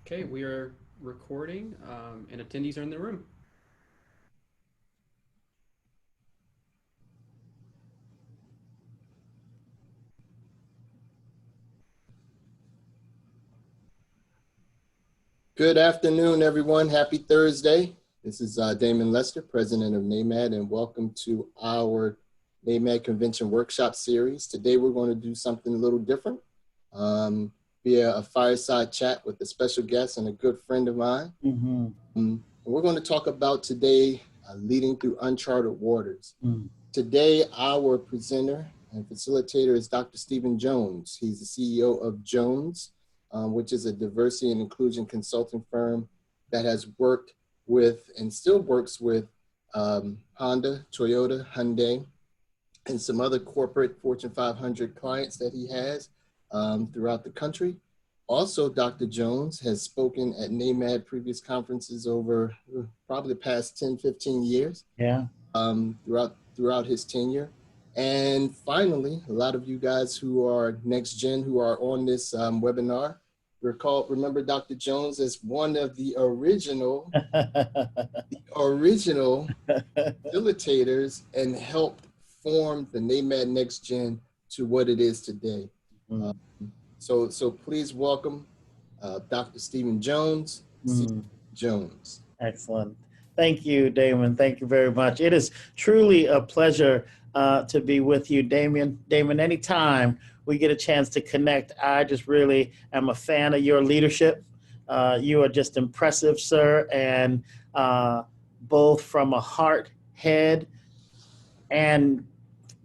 Okay, we are recording, and attendees are in the room. Good afternoon, everyone. Happy Thursday. This is Damon Lester, president of NAMAD, and welcome to our NAMAD Convention Workshop Series. Today, we're going to do something a little different via a fireside chat with a special guest and a good friend of mine. We're going to talk about today leading through uncharted waters. Today, our presenter and facilitator is Dr. Stephen Jones. He's the CEO of Jones, which is a diversity and inclusion consulting firm that has worked with and still works with Honda, Toyota, Hyundai, and some other corporate Fortune 500 clients that he has throughout the country. Also, Dr. Jones has spoken at NAMAD previous conferences over probably the past 10, 15 years throughout his tenure. And finally, a lot of you guys who are next gen who are on this webinar, remember Dr. Jones as one of the original facilitators and helped form the NAMAD Next Gen to what it is today. So please welcome Dr. Stephen Jones. Jones. Excellent. Thank you, Damon. Thank you very much. It is truly a pleasure to be with you, Damon. Damon, anytime we get a chance to connect, I just really am a fan of your leadership. You are just impressive, sir, and both from a heart, head, and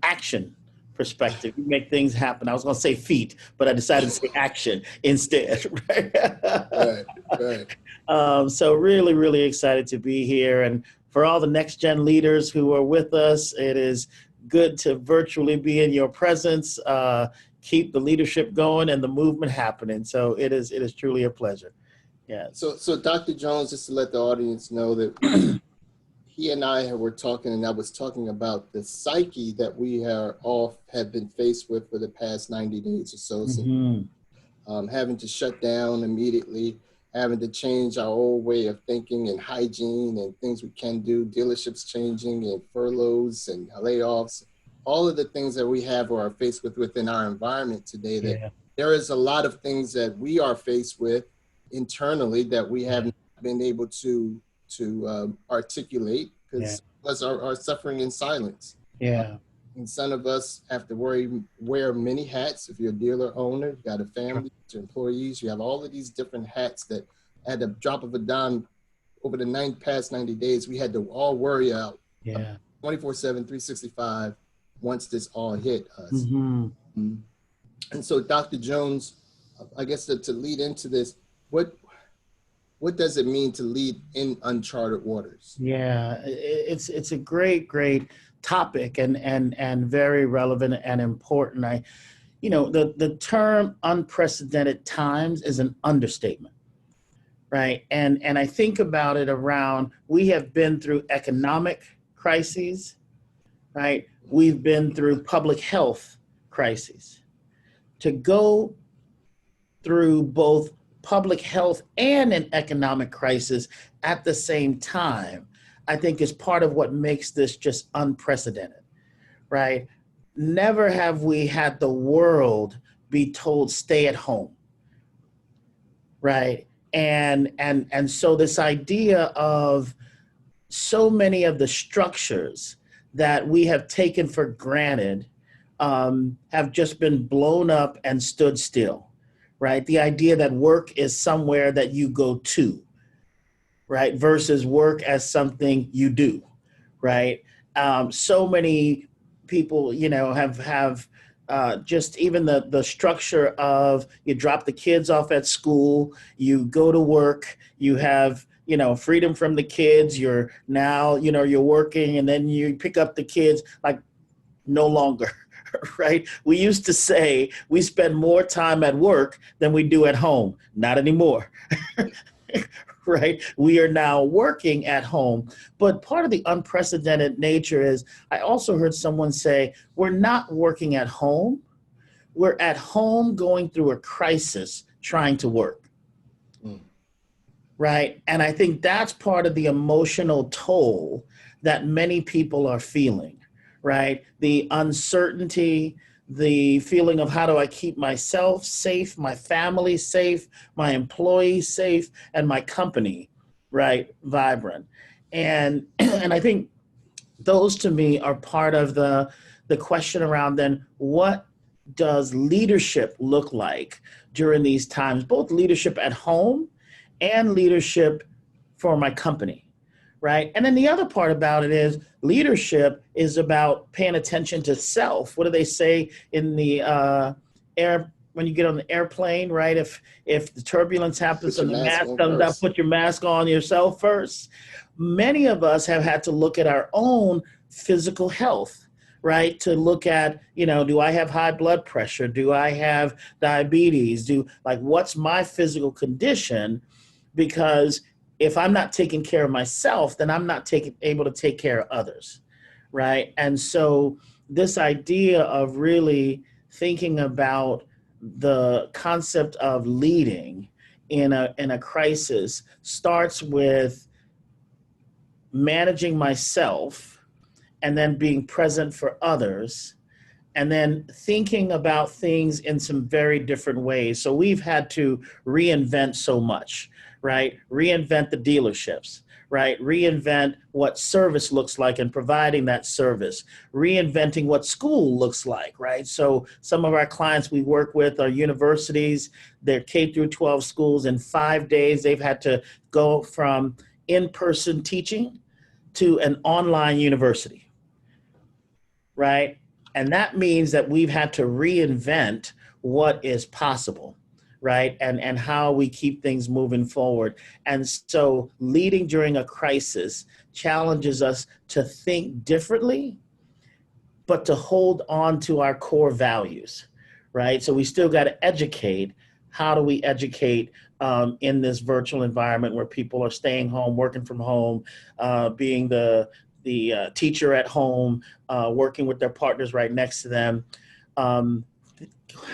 action perspective, you make things happen. I was going to say feet, but I decided to say action instead. Right. So really, really excited to be here. And for all the next gen leaders who are with us, it is good to virtually be in your presence, keep the leadership going and the movement happening. So it is truly a pleasure. Yeah. So Dr. Jones, just to let the audience know that he and I were talking, and I was talking about the psyche that we have been faced with for the past 90 days or so, since, having to shut down immediately, having to change our old way of thinking and hygiene and things we can do, dealerships changing and furloughs and layoffs, all of the things that we have or are faced with within our environment today, that there is a lot of things that we are faced with internally that we haven't been able to articulate because some of us are suffering in silence. And some of us have to wear many hats. If you're a dealer owner, you've got a family, your employees, you have all of these different hats that at the drop of a dime over the past 90 days, we had to all worry out 24/7, 365 once this all hit us. And so Dr. Jones, I guess to lead into this, what does it mean to lead in uncharted waters? Yeah, it's a great topic and very relevant and important. The term unprecedented times is an understatement, right? And I think about it around, we have been through economic crises, right? We've been through public health crises. To go through both public health and an economic crisis at the same time, I think is part of what makes this just unprecedented, right? Never have we had the world be told stay at home, right? And so this idea of so many of the structures that we have taken for granted have just been blown up and stood still. Right? The idea that work is somewhere that you go to, right? Versus work as something you do, right? So many people, have just even the structure of, you drop the kids off at school, you go to work, you have, freedom from the kids, you're now, you're working, and then you pick up the kids, like no longer. Right? We used to say we spend more time at work than we do at home. Not anymore. Right? We are now working at home. But part of the unprecedented nature is, I also heard someone say, we're not working at home. We're at home going through a crisis trying to work. right? And I think that's part of the emotional toll that many people are feeling, right? The uncertainty, the feeling of how do I keep myself safe, my family safe, my employees safe, and my company, right, vibrant. And and I think those to me are part of the question around then what does leadership look like during these times, both leadership at home and leadership for my company, right? And then the other part about it is leadership is about paying attention to self. What do they say in the air when you get on the airplane, right? If the turbulence happens Put and your the mask mask on comes out, first. put your mask on yourself first. Many of us have had to look at our own physical health, right? To look at, do I have high blood pressure? Do I have diabetes? What's my physical condition? Because if I'm not taking care of myself, then I'm not able to take care of others, right? And so this idea of really thinking about the concept of leading in a crisis starts with managing myself and then being present for others and then thinking about things in some very different ways. So we've had to reinvent so much, right? Reinvent the dealerships, right? Reinvent what service looks like and providing that service, reinventing what school looks like, right? So some of our clients we work with are universities, they're K through 12 schools. In 5 days, they've had to go from in-person teaching to an online university, right? And that means that we've had to reinvent what is possible, right? And how we keep things moving forward. And so leading during a crisis challenges us to think differently, but to hold on to our core values, right? So we still got to educate. How do we educate in this virtual environment where people are staying home, working from home, being the teacher at home, working with their partners right next to them, um,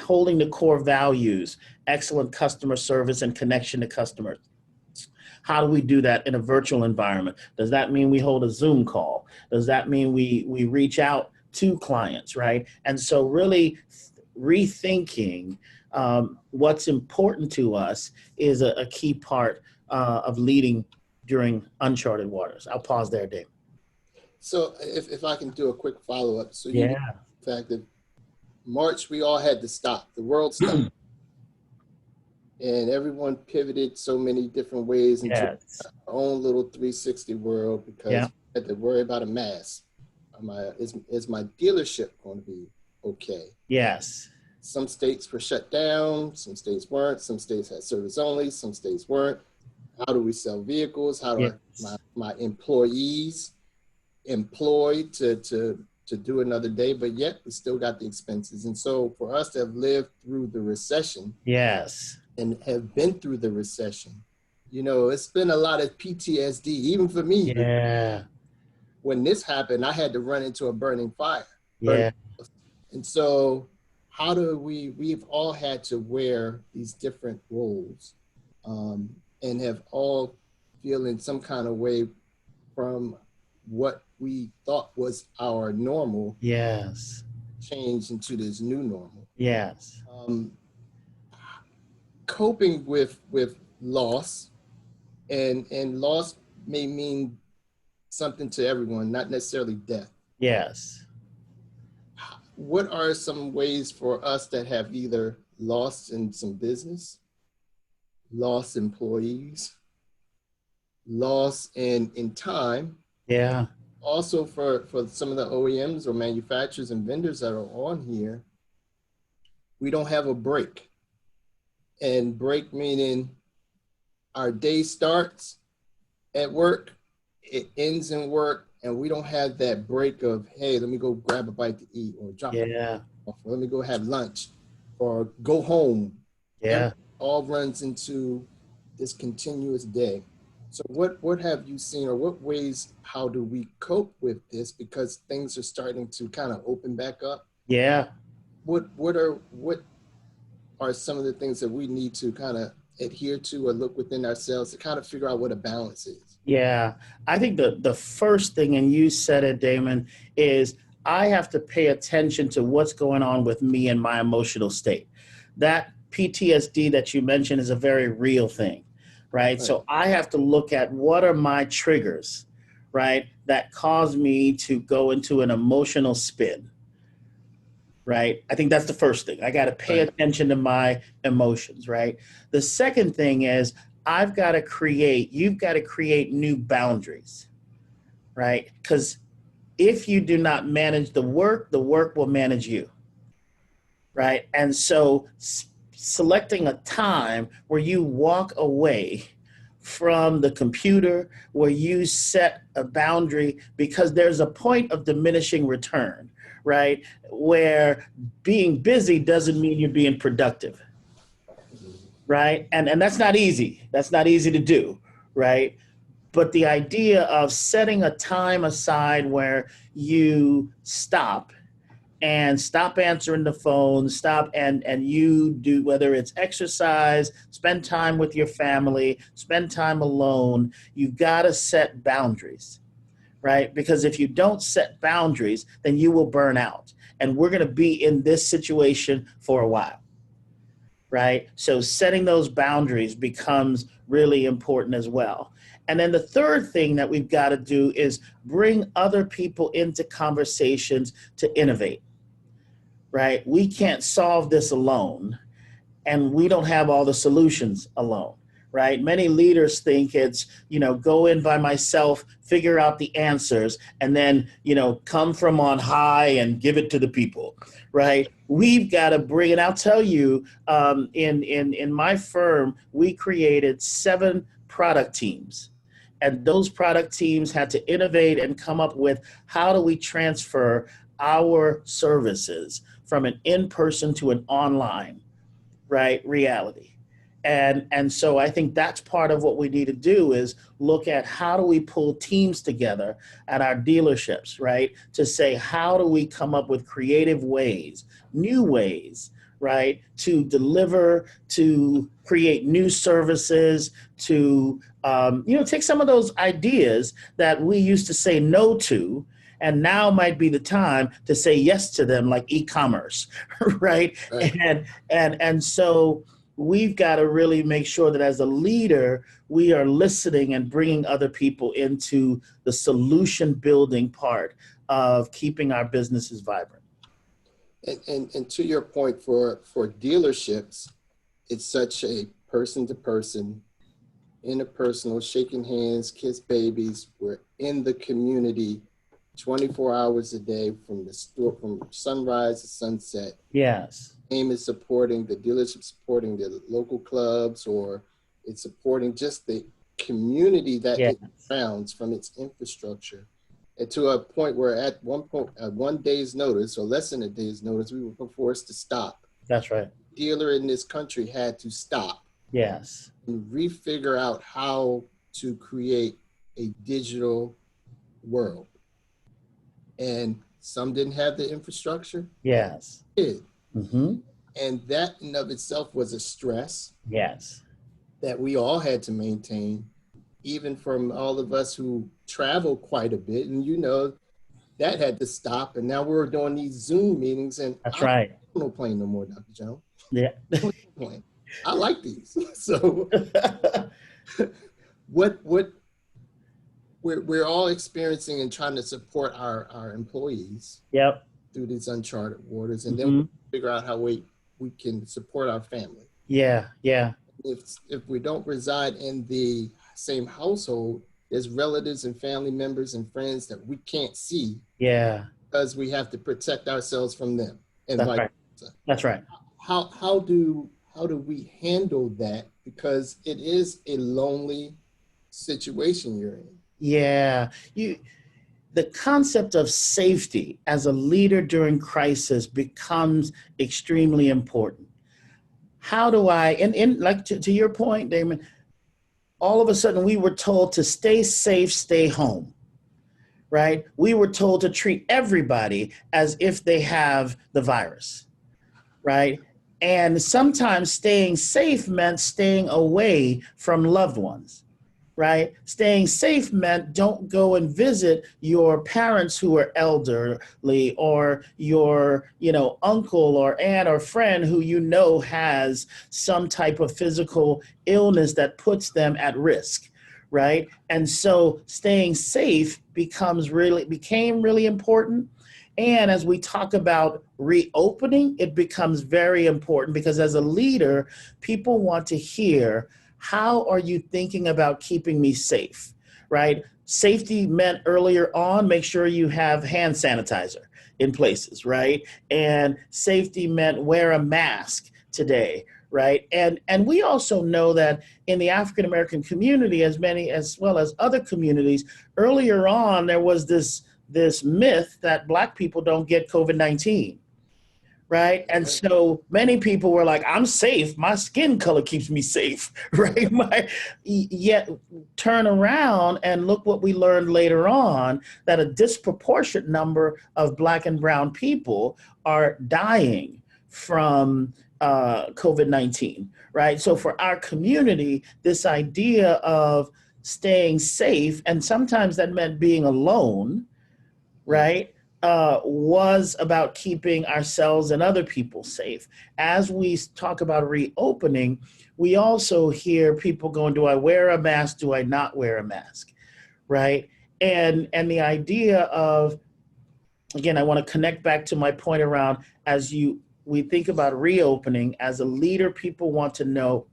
holding the core values, excellent customer service and connection to customers. How do we do that in a virtual environment? Does that mean we hold a Zoom call? Does that mean we reach out to clients, right? And so really rethinking what's important to us is a key part of leading during uncharted waters. I'll pause there, Dave. So if I can do a quick follow-up. So you know Yeah. the fact that March, we all had to stop. The world stopped. And everyone pivoted so many different ways into Yes. our own little 360 world because Yeah. we had to worry about a mask. Is my dealership going to be okay? Yes. Some states were shut down, some states weren't, some states had service only, some states weren't. How do we sell vehicles? How do Yes. my employees employed to do another day, but yet we still got the expenses. And so for us to have lived through the recession Yes. and have been through the recession, it's been a lot of PTSD, even for me. Yeah. When this happened, I had to run into a burning fire. Yeah. And so how do we've all had to wear these different roles and have all feel in some kind of way from what we thought was our normal Yes. change into this new normal. Yes. Coping with loss and loss may mean something to everyone, not necessarily death. Yes. What are some ways for us that have either lost in some business, lost employees, loss in time? Yeah. Also for some of the OEMs or manufacturers and vendors that are on here, we don't have a break. And break meaning our day starts at work, it ends in work, and we don't have that break of, hey, let me go grab a bite to eat or drop it off, or let me go have lunch or go home. Yeah. All runs into this continuous day. So what have you seen, or what ways, how do we cope with this? Because things are starting to kind of open back up. Yeah. What are some of the things that we need to kind of adhere to or look within ourselves to kind of figure out what a balance is? Yeah, I think the first thing, and you said it, Damon, is I have to pay attention to what's going on with me and my emotional state. That PTSD that you mentioned is a very real thing, right? Right. So I have to look at what are my triggers, right, that cause me to go into an emotional spin, right? I think that's the first thing. I got to pay Right. attention to my emotions, right? The second thing is you've got to create new boundaries, right? Because if you do not manage the work will manage you, right? And so selecting a time where you walk away from the computer, where you set a boundary, because there's a point of diminishing return, right? Where being busy doesn't mean you're being productive, right? And that's not easy. That's not easy to do, right? But the idea of setting a time aside where you stop answering the phone, stop and you do, whether it's exercise, spend time with your family, spend time alone, you've got to set boundaries, right? Because if you don't set boundaries, then you will burn out. And we're going to be in this situation for a while, right? So setting those boundaries becomes really important as well. And then the third thing that we've got to do is bring other people into conversations to innovate, right? We can't solve this alone, and we don't have all the solutions alone, right? Many leaders think it's, go in by myself, figure out the answers, and then, come from on high and give it to the people, right? We've got to bring it. I'll tell you, in my firm, we created 7 product teams. And those product teams had to innovate and come up with how do we transfer our services from an in-person to an online, right, reality. And so I think that's part of what we need to do is look at how do we pull teams together at our dealerships, right, to say how do we come up with creative ways, new ways, right, to deliver, to create new services, to take some of those ideas that we used to say no to, and now might be the time to say yes to them, like e-commerce, right? Right. And so we've got to really make sure that as a leader, we are listening and bringing other people into the solution building part of keeping our businesses vibrant. And to your point, for dealerships, it's such a person to person, interpersonal, shaking hands, kiss babies. We're in the community 24 hours a day from the store, from sunrise to sunset. Yes. AIM is supporting the dealership, supporting the local clubs, or it's supporting just the community that Yes. it surrounds from its infrastructure. And to a point where at one point, at 1 day's notice or less than a day's notice, we were forced to stop. That's right. Dealer in this country had to stop Yes. and refigure out how to create a digital world. And some didn't have the infrastructure. Yes. Did. Mm-hmm. And that in of itself was a stress Yes. that we all had to maintain, even from all of us who travel quite a bit. And that had to stop. And now we're doing these Zoom meetings, and That's I'm right. no plane no more, Dr. Jones. Yeah. Plane. I like these. So what we're all experiencing and trying to support our employees Yep. through these uncharted waters, and then Mm-hmm. we figure out how we can support our family. Yeah. Yeah. If we don't reside in the same household, there's relatives and family members and friends that we can't see Yeah. because we have to protect ourselves from them. And That's vice right. versa. That's right. How do we handle that? Because it is a lonely situation you're in. Yeah. The concept of safety as a leader during crisis becomes extremely important. How do I, and like to your point, Damon, all of a sudden we were told to stay safe, stay home, right? We were told to treat everybody as if they have the virus, right? And sometimes staying safe meant staying away from loved ones, right? Staying safe meant don't go and visit your parents who are elderly, or your, uncle or aunt or friend who has some type of physical illness that puts them at risk, right? And so staying safe became really important. And as we talk about reopening, it becomes very important because as a leader, people want to hear, how are you thinking about keeping me safe, right? Safety meant earlier on, make sure you have hand sanitizer in places, right? And safety meant wear a mask today, right? And we also know that in the African American community, as well as other communities, earlier on there was this myth that Black people don't get COVID-19, right? And so many people were like, I'm safe. My skin color keeps me safe, right? Yet turn around and look what we learned later on, that a disproportionate number of Black and brown people are dying from COVID-19, right? So for our community, this idea of staying safe, and sometimes that meant being alone, right, was about keeping ourselves and other people safe. As we talk about reopening, we also hear people going, do I wear a mask? Do I not wear a mask? Right? And the idea of, again, I want to connect back to my point around, we think about reopening, as a leader, people want to know,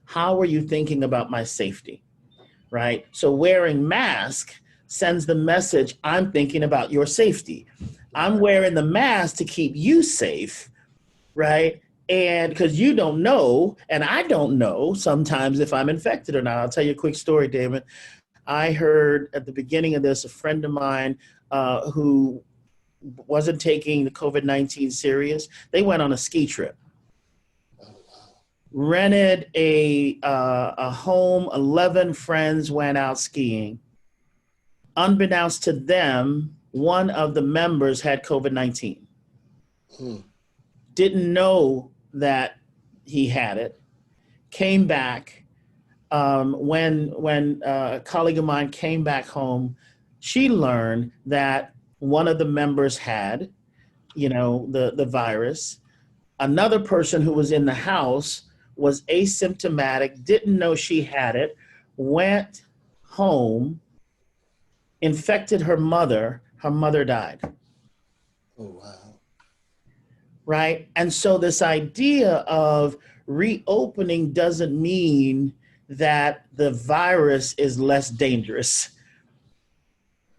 how are you thinking about my safety? Right? So wearing mask sends the message, I'm thinking about your safety. I'm wearing the mask to keep you safe, right? And because you don't know, and I don't know sometimes if I'm infected or not. I'll tell you a quick story, David. I heard at the beginning of this, a friend of mine who wasn't taking the COVID-19 serious, they went on a ski trip. Rented a home, 11 friends went out skiing. Unbeknownst to them, one of the members had COVID-19. Didn't know that he had it. Came back. When a colleague of mine came back home, she learned that one of the members had, the virus. Another person who was in the house was asymptomatic, didn't know she had it, went home, infected her mother died. Oh, wow. Right? And so this idea of reopening doesn't mean that the virus is less dangerous,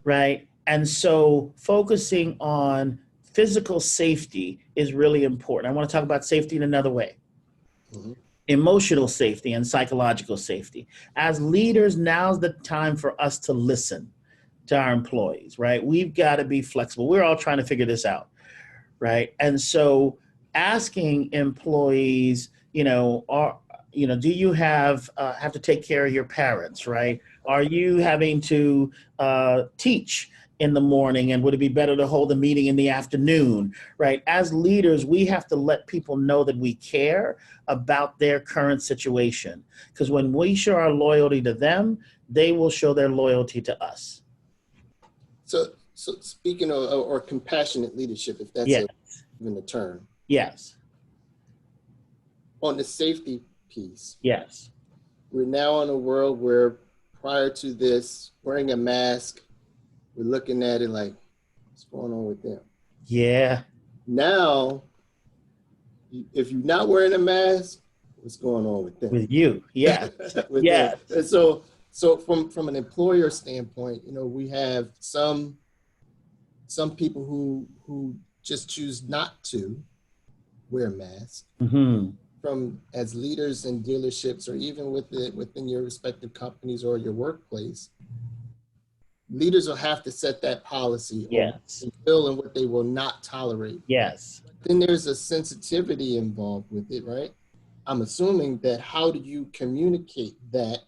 right? And so focusing on physical safety is really important. I want to talk about safety in another way. Mm-hmm. Emotional safety and psychological safety. As leaders, now's the time for us to listen to our employees, right? We've got to be flexible. We're all trying to figure this out, right? And so asking employees, do you have to take care of your parents, right? Are you having to teach in the morning, and would it be better to hold a meeting in the afternoon, right? As leaders, we have to let people know that we care about their current situation, because when we show our loyalty to them, they will show their loyalty to us. So speaking of or compassionate leadership, if that's even a term. Yes. On the safety piece. Yes. We're now in a world where prior to this, wearing a mask, we're looking at it like, what's going on with them? Yeah. Now, if you're not wearing a mask, what's going on with them? With you, yeah. Yeah. And so from an employer standpoint, we have some people who just choose not to wear masks. Mm-hmm. From as leaders in dealerships, or even within your respective companies or your workplace, leaders will have to set that policy. Yes. And fill in what they will not tolerate. Yes. Then there's a sensitivity involved with it, right? I'm assuming that, how do you communicate that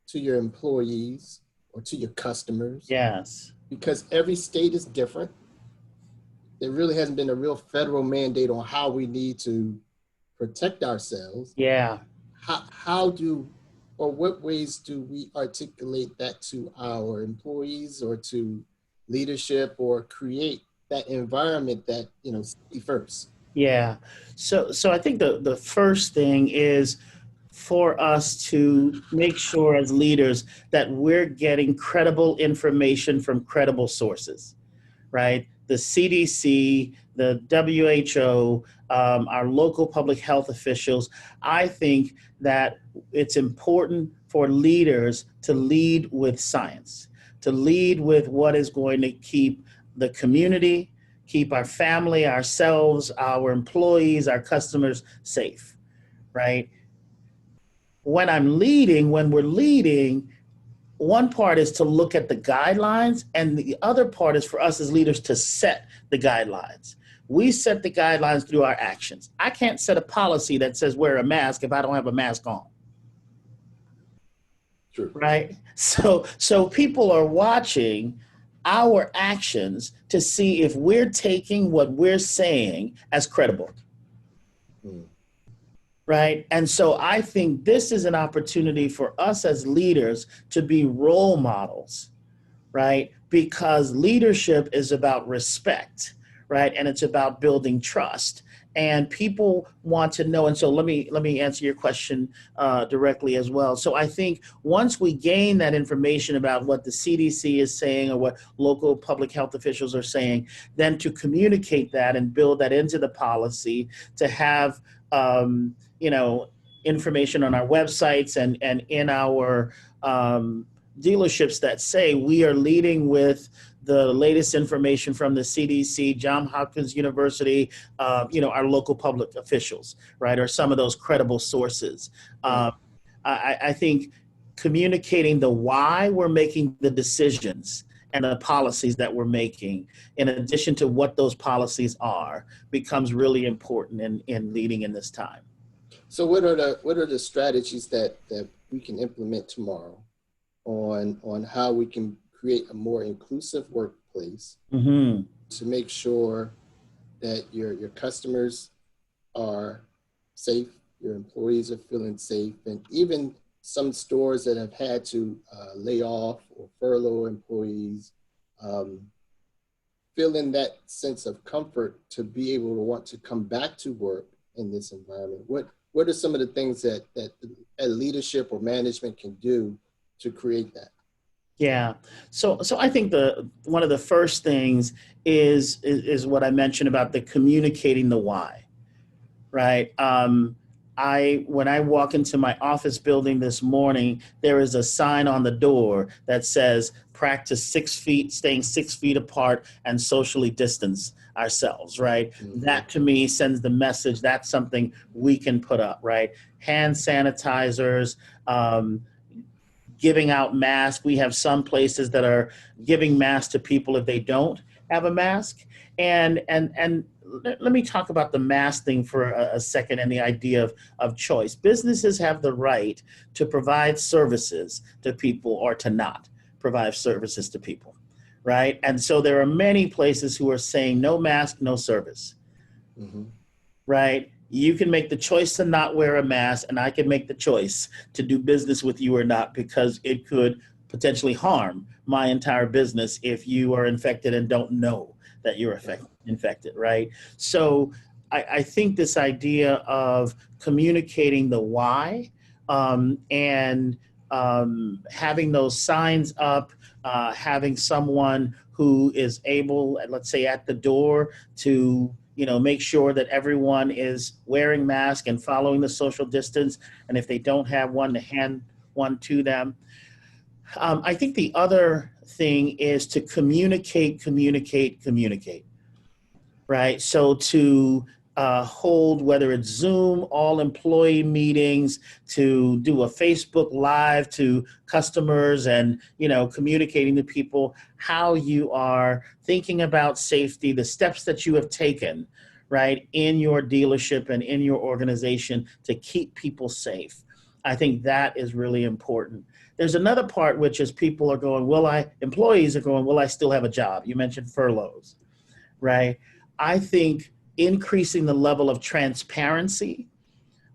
to your employees or to your customers? Yes. Because every state is different. There really hasn't been a real federal mandate on how we need to protect ourselves, Yeah. how do, or what ways do we articulate that to our employees or to leadership, or create that environment that, safety first? Yeah. So I think the first thing is for us to make sure as leaders that we're getting credible information from credible sources, right? The CDC, the WHO, our local public health officials. I think that it's important for leaders to lead with science, to lead with what is going to keep the community, keep our family, ourselves, our employees, our customers safe, right? When we're leading, one part is to look at the guidelines, and the other part is for us as leaders to set the guidelines. We set the guidelines through our actions. I can't set a policy that says wear a mask if I don't have a mask on. True. Right? So people are watching our actions to see if we're taking what we're saying as credible. Mm. Right. And so I think this is an opportunity for us as leaders to be role models, right? Because leadership is about respect, right? And it's about building trust. And people want to know. And so let me answer your question directly as well. So I think once we gain that information about what the CDC is saying or what local public health officials are saying, then to communicate that and build that into the policy, to have information on our websites and in our dealerships that say we are leading with the latest information from the CDC, Johns Hopkins University, our local public officials, right, or some of those credible sources. I think communicating the why we're making the decisions and the policies that we're making, in addition to what those policies are, becomes really important in leading in this time. So what are the strategies that we can implement tomorrow on how we can create a more inclusive workplace Mm-hmm. to make sure that your customers are safe, your employees are feeling safe, and even some stores that have had to lay off or furlough employees, feeling that sense of comfort to be able to want to come back to work in this environment? What are some of the things that leadership or management can do to create that? Yeah. So I think one of the first things is what I mentioned about the communicating the why, right? When I walk into my office building this morning, there is a sign on the door that says practice 6 feet, staying 6 feet apart, and socially distance ourselves, right? Mm-hmm. That to me sends the message that's something we can put up, right? Hand sanitizers, giving out masks. We have some places that are giving masks to people if they don't have a mask. And let me talk about the mask thing for a second, and the idea of choice. Businesses have the right to provide services to people or to not provide services to people, right? And so there are many places who are saying no mask, no service, mm-hmm. right? You can make the choice to not wear a mask, and I can make the choice to do business with you or not, because it could potentially harm my entire business if you are infected and don't know that you're infected, right? So I think this idea of communicating the why and having those signs up, having someone who is able, let's say at the door, to make sure that everyone is wearing masks and following the social distance, and if they don't have one, to hand one to them. I think the other thing is to communicate, right? So to hold, whether it's Zoom, all employee meetings, to do a Facebook Live to customers and, communicating to people how you are thinking about safety, the steps that you have taken, right, in your dealership and in your organization to keep people safe. I think that is really important. There's another part, which is people are going, employees are going, will I still have a job? You mentioned furloughs, right? I think increasing the level of transparency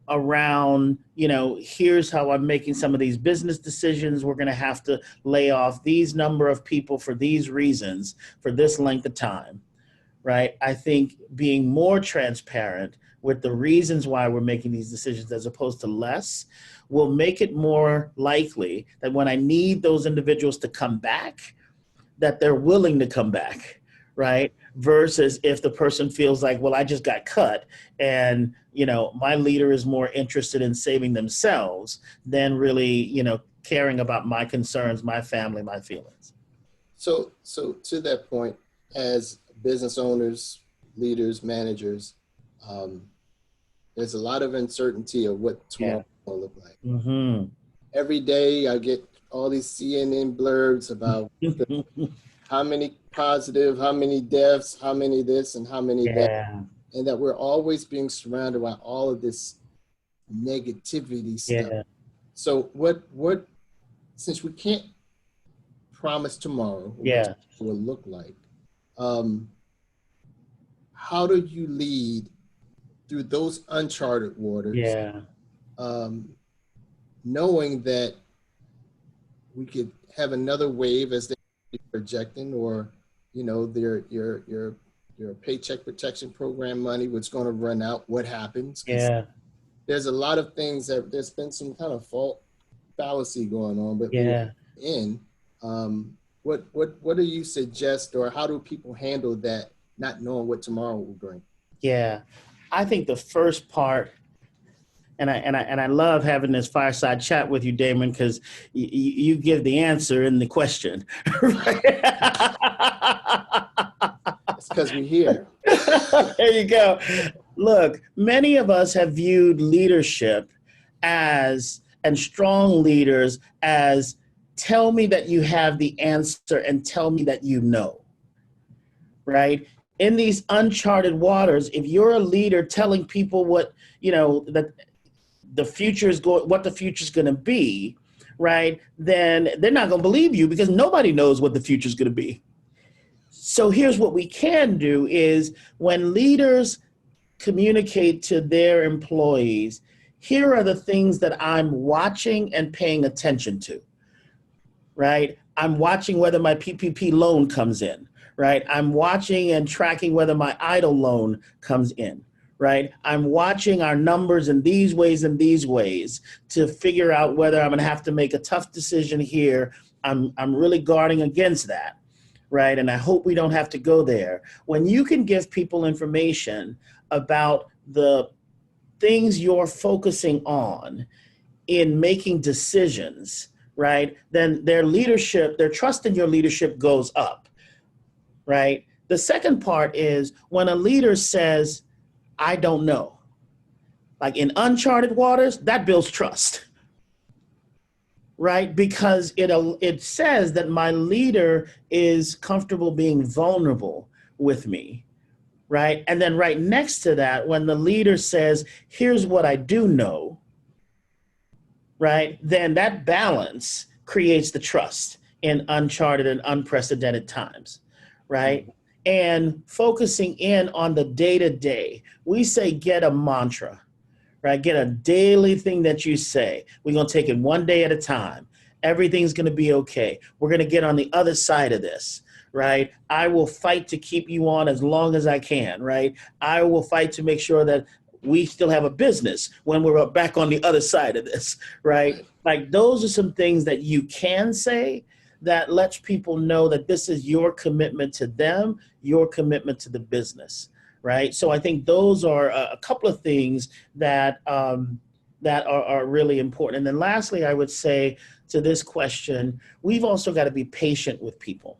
around, here's how I'm making some of these business decisions. We're going to have to lay off these number of people for these reasons for this length of time, right? I think being more transparent with the reasons why we're making these decisions as opposed to less will make it more likely that when I need those individuals to come back, that they're willing to come back, right? Versus if the person feels like, well, I just got cut and, my leader is more interested in saving themselves than really, caring about my concerns, my family, my feelings. So to that point, as business owners, leaders, managers, there's a lot of uncertainty of what tomorrow will look like. Mm-hmm. Every day I get all these CNN blurbs about how many positive, how many deaths, how many this and how many that. And that we're always being surrounded by all of this negativity stuff. Yeah. So what since we can't promise tomorrow what it will look like, how do you lead through those uncharted waters? Knowing that we could have another wave as they're projecting, or your paycheck protection program money, what's going to run out, what happens? There's a lot of things that there's been some kind of fallacy going on, but what do you suggest, or how do people handle that, not knowing what tomorrow will bring? I think the first part, and I love having this fireside chat with you, Damon, because you give the answer in the question. It's because we're here. There you go. Look, many of us have viewed leadership and strong leaders as, tell me that you have the answer and tell me that you know, right? In these uncharted waters, if you're a leader telling people what, that the future is what the future is going to be, right? Then they're not going to believe you because nobody knows what the future is going to be. So here's what we can do is when leaders communicate to their employees, here are the things that I'm watching and paying attention to, right? I'm watching whether my PPP loan comes in, right? I'm watching and tracking whether my idle loan comes in, right? I'm watching our numbers in these ways to figure out whether I'm going to have to make a tough decision here. I'm really guarding against that, right? And I hope we don't have to go there. When you can give people information about the things you're focusing on in making decisions, right, then their trust in your leadership goes up, right? The second part is when a leader says, I don't know, like in uncharted waters, that builds trust, right? Because it says that my leader is comfortable being vulnerable with me, right? And then right next to that, when the leader says, here's what I do know, right? Then that balance creates the trust in uncharted and unprecedented times, right? And focusing in on the day-to-day, we say get a mantra, right? Get a daily thing that you say. We're going to take it one day at a time. Everything's going to be okay. We're going to get on the other side of this, right? I will fight to keep you on as long as I can, right? I will fight to make sure that we still have a business when we're back on the other side of this, right? Like those are some things that you can say that lets people know that this is your commitment to them, your commitment to the business, right? So I think those are a couple of things that are really important. And then lastly, I would say to this question, we've also got to be patient with people,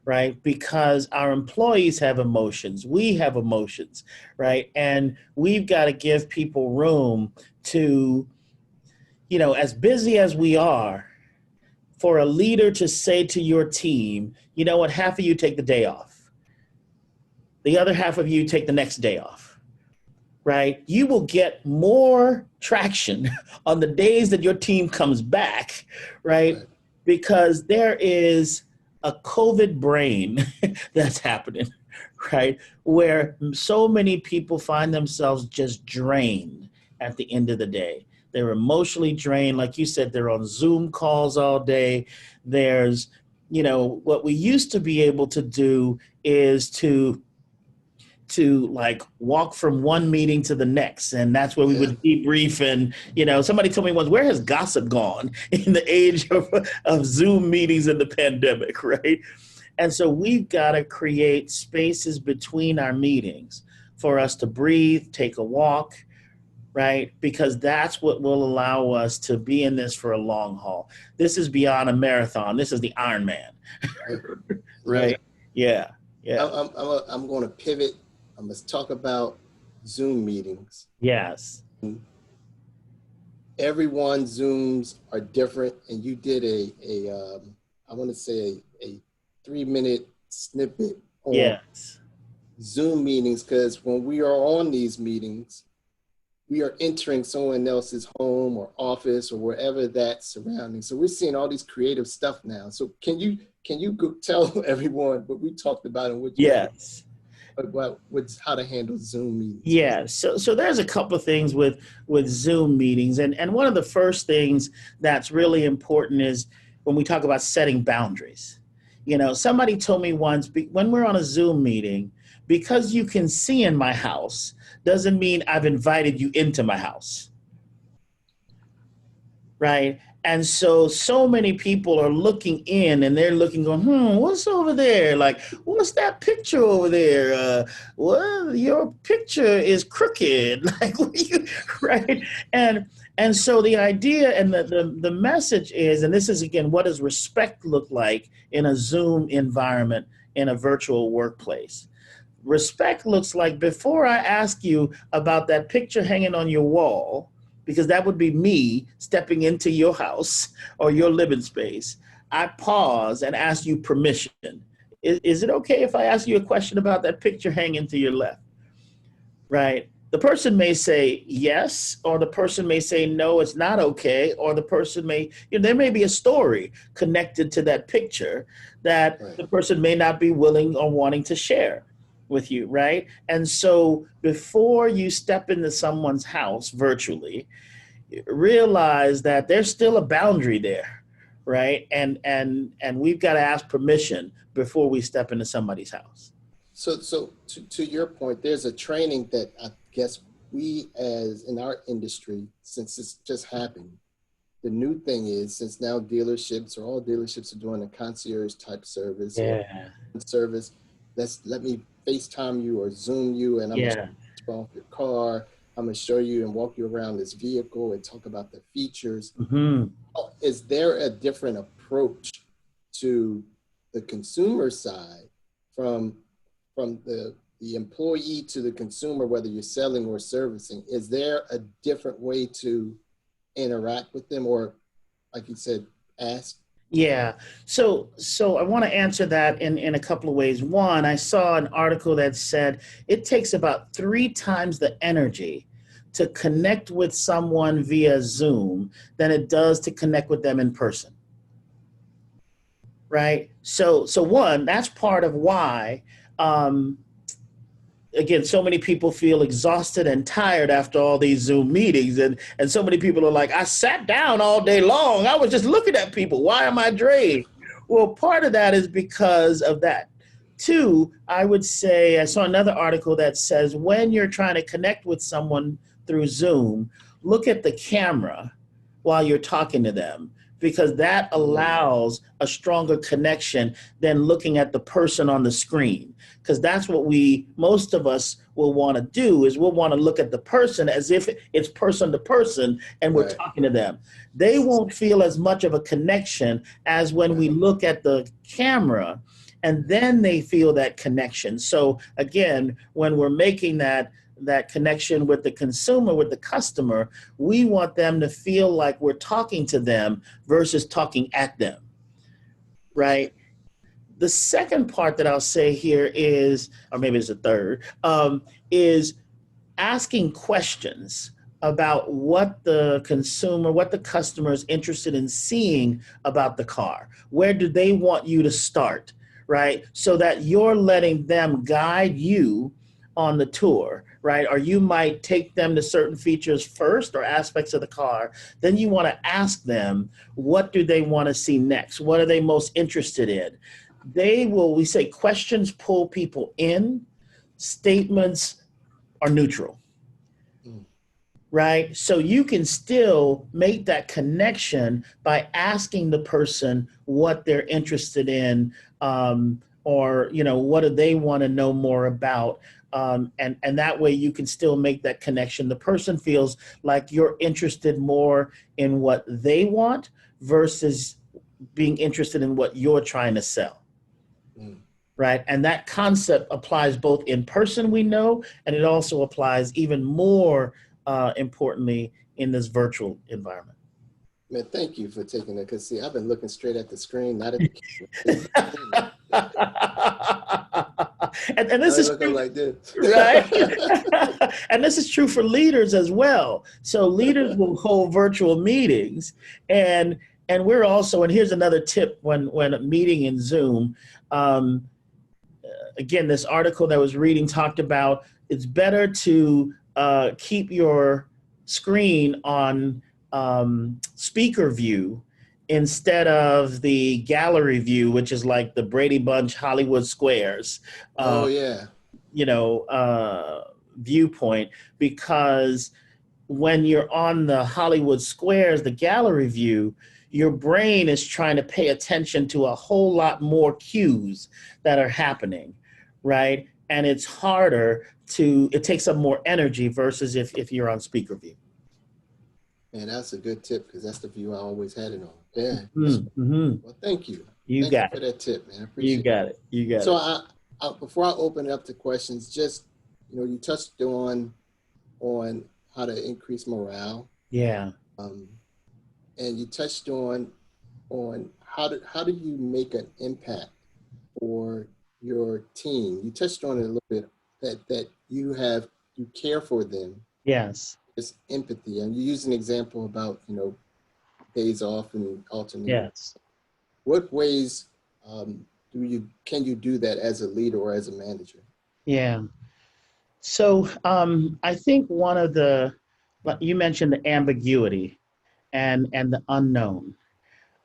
right? Because our employees have emotions, we have emotions, right? And we've got to give people room to, as busy as we are, for a leader to say to your team, you know what, half of you take the day off. The other half of you take the next day off, right? You will get more traction on the days that your team comes back, right? Because there is a COVID brain that's happening, right? Where so many people find themselves just drained at the end of the day. They're emotionally drained. Like you said, they're on Zoom calls all day. There's, what we used to be able to do is to like walk from one meeting to the next. And that's where we would debrief. And, somebody told me once, where has gossip gone in the age of Zoom meetings in the pandemic, right? And so we've got to create spaces between our meetings for us to breathe, take a walk, right? Because that's what will allow us to be in this for a long haul. This is beyond a marathon. This is the Ironman, right? Yeah. I'm going to pivot. I must talk about Zoom meetings. Yes. Everyone's Zooms are different, and you did I want to say a 3-minute snippet on Zoom meetings, because when we are on these meetings, we are entering someone else's home or office or wherever that's surrounding. So we're seeing all these creative stuff now. So can you go tell everyone what we talked about and what what's how to handle Zoom meetings? Yeah, so there's a couple of things with Zoom meetings, and one of the first things that's really important is when we talk about setting boundaries. Somebody told me once, when we're on a Zoom meeting, because you can see in my house doesn't mean I've invited you into my house, right? And so many people are looking in and they're looking, going, what's over there? Like, what's that picture over there? Well, your picture is crooked. Like, right? And so the idea and the message is, and this is, again, what does respect look like in a Zoom environment, in a virtual workplace? Respect looks like, before I ask you about that picture hanging on your wall, because that would be me stepping into your house or your living space, I pause and ask you permission. Is it okay if I ask you a question about that picture hanging to your left? Right? The person may say yes, or the person may say no, it's not okay, or the person may, there may be a story connected to that picture that the person may not be willing or wanting to share with you, right? And so before you step into someone's house virtually, realize that there's still a boundary there, right? And we've got to ask permission before we step into somebody's house. So to your point, there's a training that I guess we, as in our industry, since this just happened, the new thing is, since now all dealerships are doing a concierge type service, let me FaceTime you or Zoom you, and I'm going to turn off your car. I'm going to show you and walk you around this vehicle and talk about the features. Mm-hmm. Is there a different approach to the consumer side from the employee to the consumer, whether you're selling or servicing? Is there a different way to interact with them, or, like you said, ask? Yeah. So I want to answer that in a couple of ways. One, I saw an article that said it takes about 3 times the energy to connect with someone via Zoom than it does to connect with them in person. Right? So one, that's part of why, again, so many people feel exhausted and tired after all these Zoom meetings. And so many people are like, I sat down all day long. I was just looking at people. Why am I drained? Well, part of that is because of that. 2, I would say, I saw another article that says when you're trying to connect with someone through Zoom, look at the camera while you're talking to them, because that allows a stronger connection than looking at the person on the screen. Because that's what most of us will want to do, is we'll want to look at the person as if it's person to person and we're talking to them. They won't feel as much of a connection as when we look at the camera, and then they feel that connection. So again, when we're making that connection with the consumer, with the customer, we want them to feel like we're talking to them versus talking at them, right? The second part that I'll say here is, or maybe it's a third, is asking questions about what the customer is interested in seeing about the car. Where do they want you to start, right? So that you're letting them guide you on the tour, right? Or you might take them to certain features first or aspects of the car. Then you want to ask them, what do they want to see next? What are they most interested in? We say questions pull people in, statements are neutral, Mm. right? So you can still make that connection by asking the person what they're interested in, or what do they want to know more about, and that way you can still make that connection. The person feels like you're interested more in what they want versus being interested in what you're trying to sell. Mm. Right. And that concept applies both in person, we know, and it also applies even more importantly in this virtual environment. Man, thank you for taking that. Because see, I've been looking straight at the screen, not at the camera. And this I is look true, like this. right? And this is true for leaders as well. So leaders will hold virtual meetings, and we're also, and here's another tip when meeting in Zoom. Again, this article that I was reading talked about it's better to keep your screen on speaker view instead of the gallery view, which is like the Brady Bunch Hollywood Squares, Oh yeah. Viewpoint, because when you're on the Hollywood Squares, the gallery view, your brain is trying to pay attention to a whole lot more cues that are happening, right? And it's harder it takes up more energy versus if you're on speaker view. Man, that's a good tip because that's the view I always had it on. Yeah. Mm-hmm. Well, thank you. You Thank got you for it. that tip, man. I appreciate You got it. You got So it. before I open it up to questions, just you touched on how to increase morale, Yeah. and you touched on how do you make an impact for your team. You touched on it a little bit that you care for them. Yes. It's empathy, and you use an example about days off and alternate. Yes. What ways can you do that as a leader or as a manager? Yeah. So I think one of you mentioned the ambiguity and the unknown.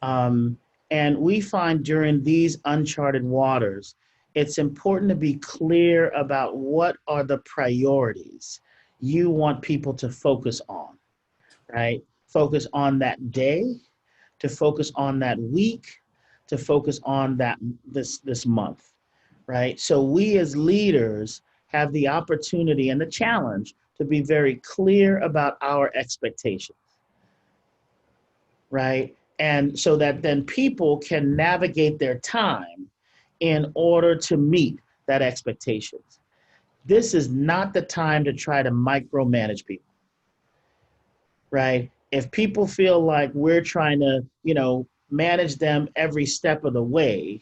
And we find during these uncharted waters, it's important to be clear about what are the priorities you want people to focus on, right? Focus on that day, to focus on that week, to focus on this month, right? So we as leaders have the opportunity and the challenge to be very clear about our expectations, right? And so that then people can navigate their time in order to meet that expectations. This is not the time to try to micromanage people, right? If people feel like we're trying to, manage them every step of the way,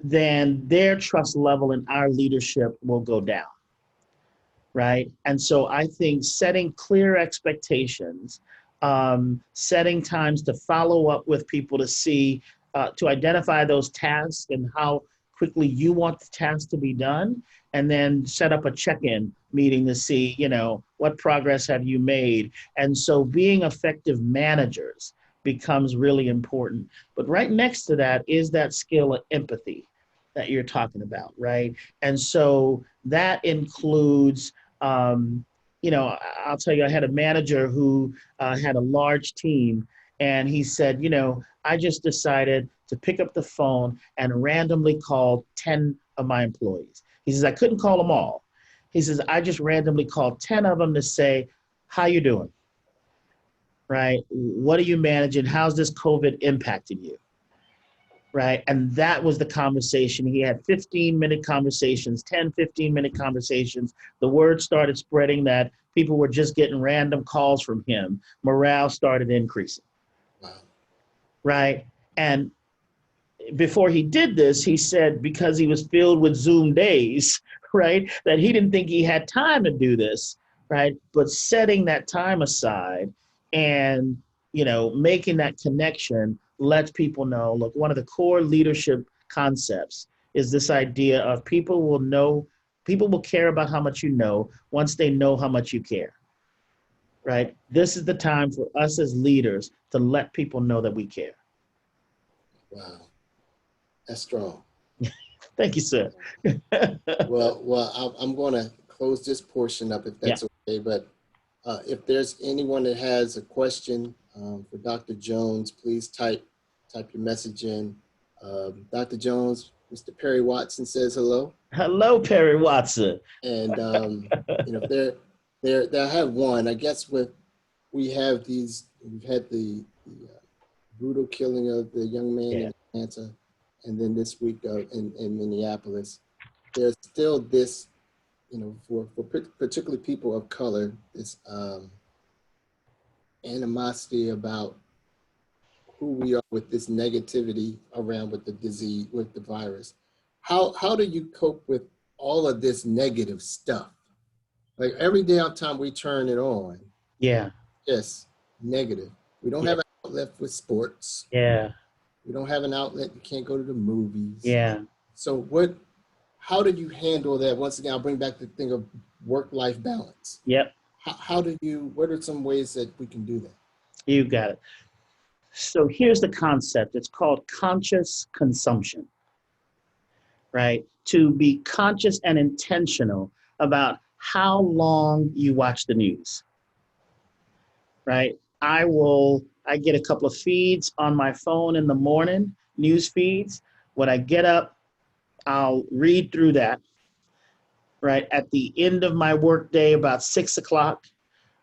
then their trust level in our leadership will go down, right? And so I think setting clear expectations, setting times to follow up with people to see, to identify those tasks and how quickly you want the task to be done, and then set up a check-in meeting to see, what progress have you made? And so being effective managers becomes really important. But right next to that is that skill of empathy that you're talking about, right? And so that includes, I'll tell you, I had a manager who had a large team, and he said, I just decided to pick up the phone and randomly call 10 of my employees. He says, I couldn't call them all. He says, I just randomly called 10 of them to say, how you doing? Right? What are you managing? How's this COVID impacting you? Right? And that was the conversation. He had 15-minute conversations, 10, 15-minute conversations. The word started spreading that people were just getting random calls from him. Morale started increasing. Wow. Right? And before he did this, he said because he was filled with Zoom days, right, that he didn't think he had time to do this, right? But setting that time aside and, making that connection lets people know, look, one of the core leadership concepts is this idea of people People will care about how much you know once they know how much you care, right? This is the time for us as leaders to let people know that we care. Wow, that's strong. Thank you, sir. Well, I'm going to close this portion up if that's okay. But if there's anyone that has a question for Dr. Jones, please type your message in. Dr. Jones, Mr. Perry Watson says hello. Hello, Perry Watson. And I have one. I guess we've had the brutal killing of the young man in Atlanta, and then this week in Minneapolis. There's still this, for particularly people of color, this animosity about who we are with this negativity around with the disease, with the virus. How do you cope with all of this negative stuff? Like every damn time we turn it on, yes, negative. We don't have an outlet for sports. Yeah. We don't have an outlet. You can't go to the movies. Yeah. So how do you handle that? Once again, I'll bring back the thing of work-life balance. Yep. What are some ways that we can do that? You got it. So here's the concept. It's called conscious consumption, right? To be conscious and intentional about how long you watch the news, right? I get a couple of feeds on my phone in the morning, news feeds. When I get up, I'll read through that, right? At the end of my workday, about 6 o'clock,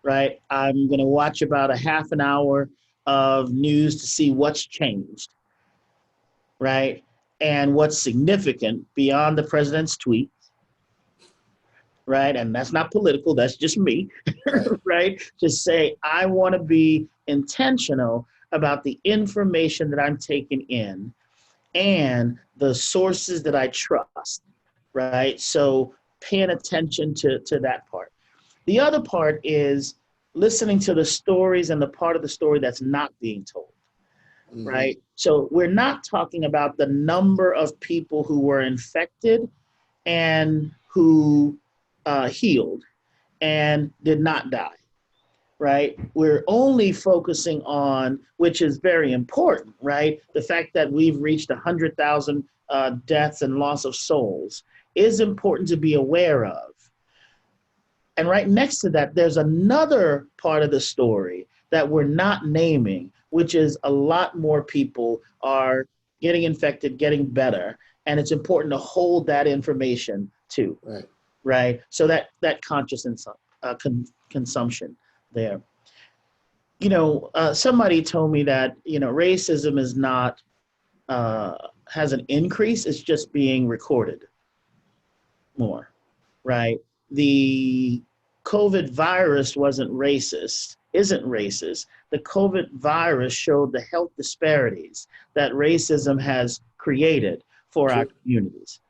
right? I'm going to watch about a half an hour of news to see what's changed, right? And what's significant beyond the president's tweet, right? And that's not political, that's just me, right? Just say, I want to be intentional about the information that I'm taking in and the sources that I trust, right? So paying attention to that part. The other part is listening to the stories and the part of the story that's not being told, right? So we're not talking about the number of people who were infected and who healed and did not die, right? We're only focusing on, which is very important, right? The fact that we've reached 100,000 deaths and loss of souls is important to be aware of. And right next to that, there's another part of the story that we're not naming, which is a lot more people are getting infected, getting better. And it's important to hold that information too, right? So that conscious consumption there. Somebody told me that, racism is not, has an increase, it's just being recorded more, right? The COVID virus isn't racist. The COVID virus showed the health disparities that racism has created for our communities,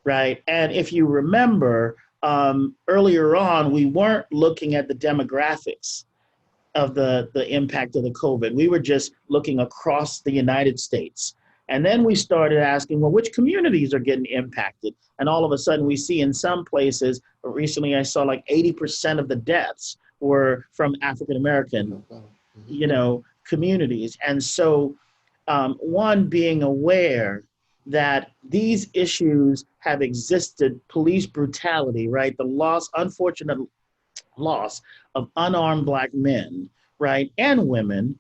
right? And if you remember, earlier on, we weren't looking at the demographics of the impact of the COVID. We were just looking across the United States. And then we started asking, well, which communities are getting impacted? And all of a sudden we see in some places, recently I saw like 80% of the deaths were from African-American, communities. And so one, being aware that these issues have existed, police brutality, right? The unfortunate loss of unarmed Black men, right? And women,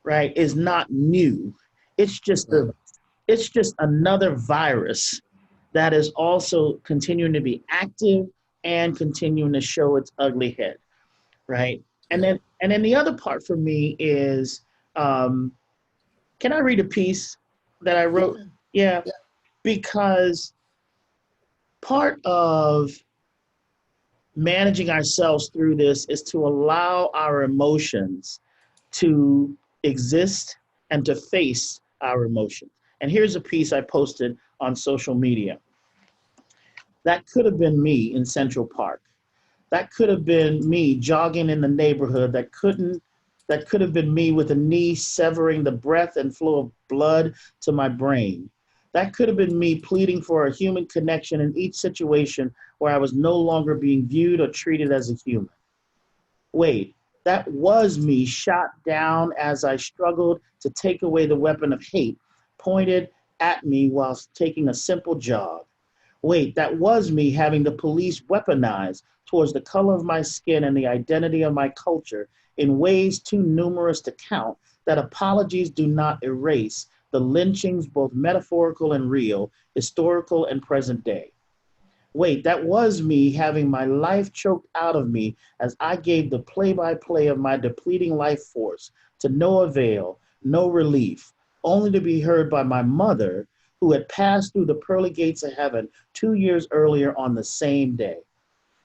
right, is not new. It's just another virus that is also continuing to be active and continuing to show its ugly head, right? And then the other part for me is, can I read a piece that I wrote? Yeah. Because part of managing ourselves through this is to allow our emotions to exist and to face our emotions. And here's a piece I posted on social media. That could have been me in Central Park. That could have been me jogging in the neighborhood. That could have been me with a knee severing the breath and flow of blood to my brain. That could have been me pleading for a human connection in each situation where I was no longer being viewed or treated as a human. Wait, that was me shot down as I struggled to take away the weapon of hate pointed at me whilst taking a simple jog. Wait, that was me having the police weaponized towards the color of my skin and the identity of my culture in ways too numerous to count, that apologies do not erase the lynchings, both metaphorical and real, historical and present day. Wait, that was me having my life choked out of me as I gave the play by play of my depleting life force to no avail, no relief, only to be heard by my mother, who had passed through the pearly gates of heaven 2 years earlier on the same day.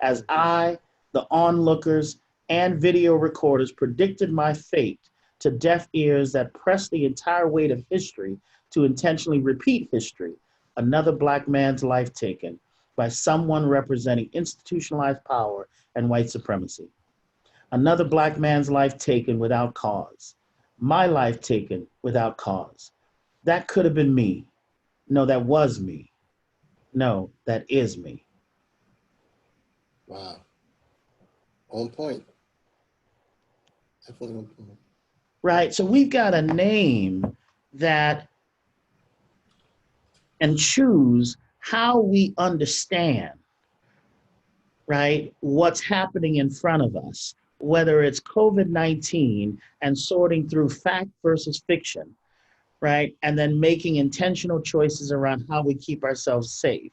As I, the onlookers, and video recorders predicted my fate to deaf ears that pressed the entire weight of history to intentionally repeat history, another Black man's life taken by someone representing institutionalized power and white supremacy. Another Black man's life taken without cause. My life taken without cause. That could have been me. No, that was me. No, that is me. Wow. On point. Definitely on point. Right? So we've got to name that and choose how we understand, right, what's happening in front of us, whether it's COVID-19 and sorting through fact versus fiction, right? And then making intentional choices around how we keep ourselves safe.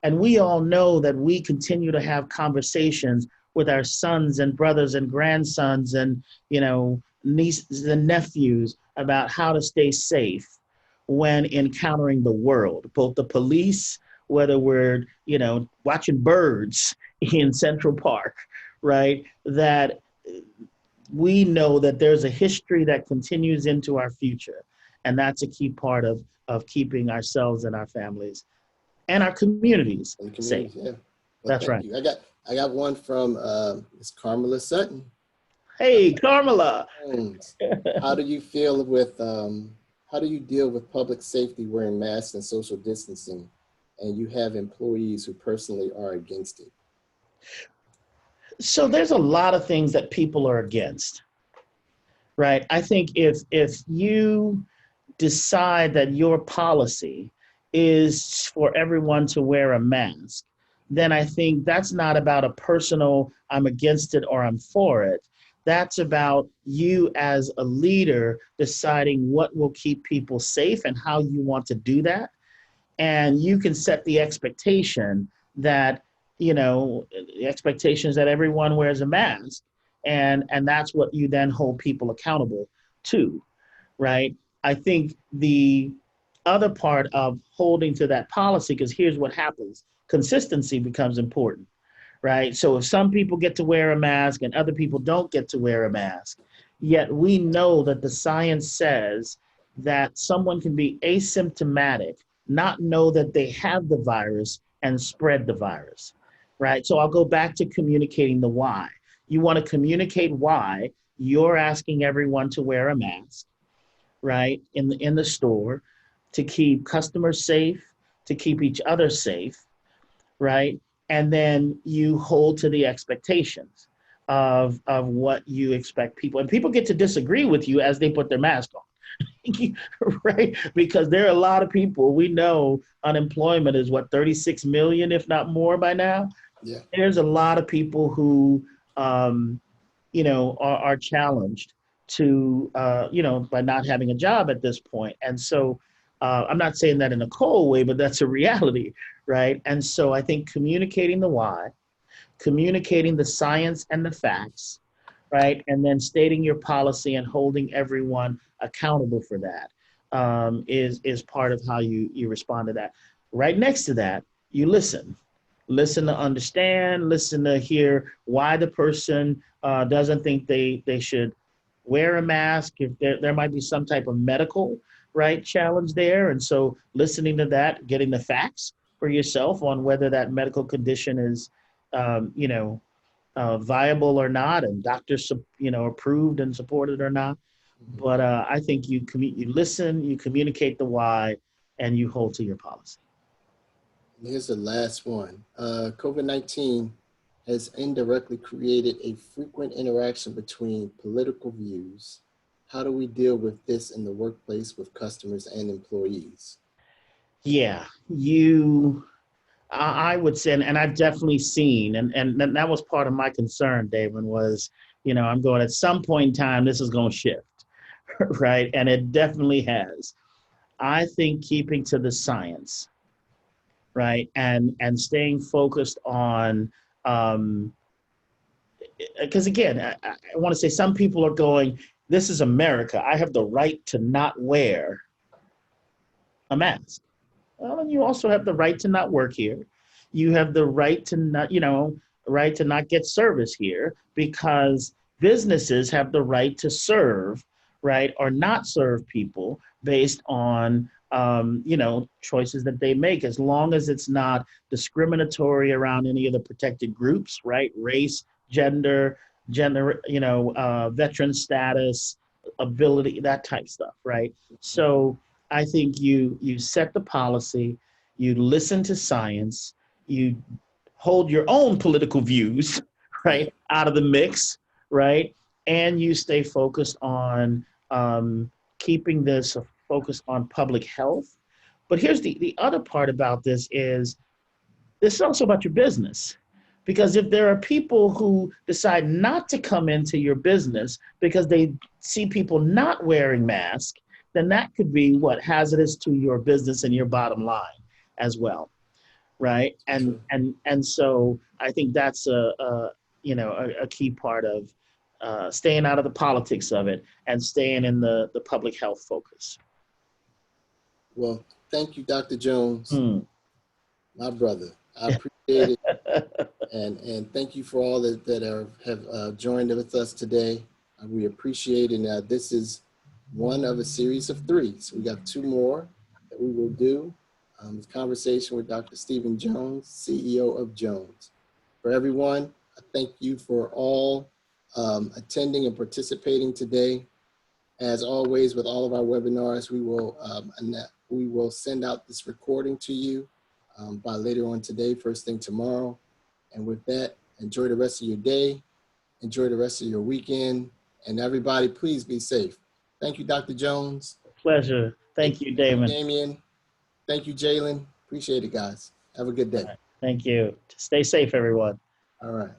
And we all know that we continue to have conversations with our sons and brothers and grandsons and, nieces and nephews about how to stay safe when encountering the world, both the police, whether we're, watching birds in Central Park, right? That we know that there's a history that continues into our future. And that's a key part of keeping ourselves and our families and our communities safe. Yeah. Well, that's right. You. I got one from Ms. Carmela Sutton. Hey, Carmela. How do you feel with how do you deal with public safety wearing masks and social distancing, and you have employees who personally are against it? So there's a lot of things that people are against, right? I think if you decide that your policy is for everyone to wear a mask, then I think that's not about a personal, I'm against it or I'm for it. That's about you as a leader deciding what will keep people safe and how you want to do that. And you can set the expectation that, the expectations that everyone wears a mask. And that's what you then hold people accountable to, right? I think the other part of holding to that policy, because here's what happens, consistency becomes important, right? So if some people get to wear a mask and other people don't get to wear a mask, yet we know that the science says that someone can be asymptomatic, not know that they have the virus and spread the virus, right? So I'll go back to communicating the why. You want to communicate why you're asking everyone to wear a mask, right, in the store, to keep customers safe, to keep each other safe, right? And then you hold to the expectations of what you expect people. And people get to disagree with you as they put their mask on, right? Because there are a lot of people, we know unemployment is 36 million, if not more by now. Yeah. There's a lot of people who, are challenged to, by not having a job at this point. And so I'm not saying that in a cold way, but that's a reality, right? And so I think communicating the why, communicating the science and the facts, right? And then stating your policy and holding everyone accountable for that is part of how you respond to that. Right next to that, you listen. Listen to understand, listen to hear why the person doesn't think they should wear a mask, if there might be some type of medical, right, challenge there. And so listening to that, getting the facts for yourself on whether that medical condition is, viable or not, and doctors, approved and supported or not. But I think you listen, you communicate the why, and you hold to your policy. Here's the last one. COVID-19 has indirectly created a frequent interaction between political views. How do we deal with this in the workplace with customers and employees? Yeah, I would say, and I've definitely seen, and that was part of my concern, David, was, I'm going at some point in time, this is going to shift, right? And it definitely has. I think keeping to the science, right, and staying focused on, because again, I want to say some people are going, this is America. I have the right to not wear a mask. Well, and you also have the right to not work here. You have the right to not, right to not get service here, because businesses have the right to serve, right, or not serve people based on, choices that they make, as long as it's not discriminatory around any of the protected groups, right, race, gender, veteran status, ability, that type stuff, right? So I think you set the policy, you listen to science, you hold your own political views, right, out of the mix, right, and you stay focused on keeping this focus on public health. But here's the other part about this is also about your business. Because if there are people who decide not to come into your business because they see people not wearing masks, then that could be hazardous to your business and your bottom line as well, right? And so I think that's a key part of staying out of the politics of it and staying in the public health focus. Well, thank you, Dr. Jones, my brother. I appreciate it. And thank you for all that have joined with us today. We appreciate it. And this is one of a series of 3. So we got 2 more that we will do. Conversation with Dr. Stephen Jones, CEO of Jones. For everyone, I thank you for all attending and participating today. As always, with all of our webinars, we will send out this recording to you by later on today, first thing tomorrow. And with that, enjoy the rest of your day. Enjoy the rest of your weekend. And everybody, please be safe. Thank you, Dr. Jones. Pleasure. Thank you, Damon. Damien. Thank you, Jalen. Appreciate it, guys. Have a good day. Right. Thank you. Stay safe, everyone. All right.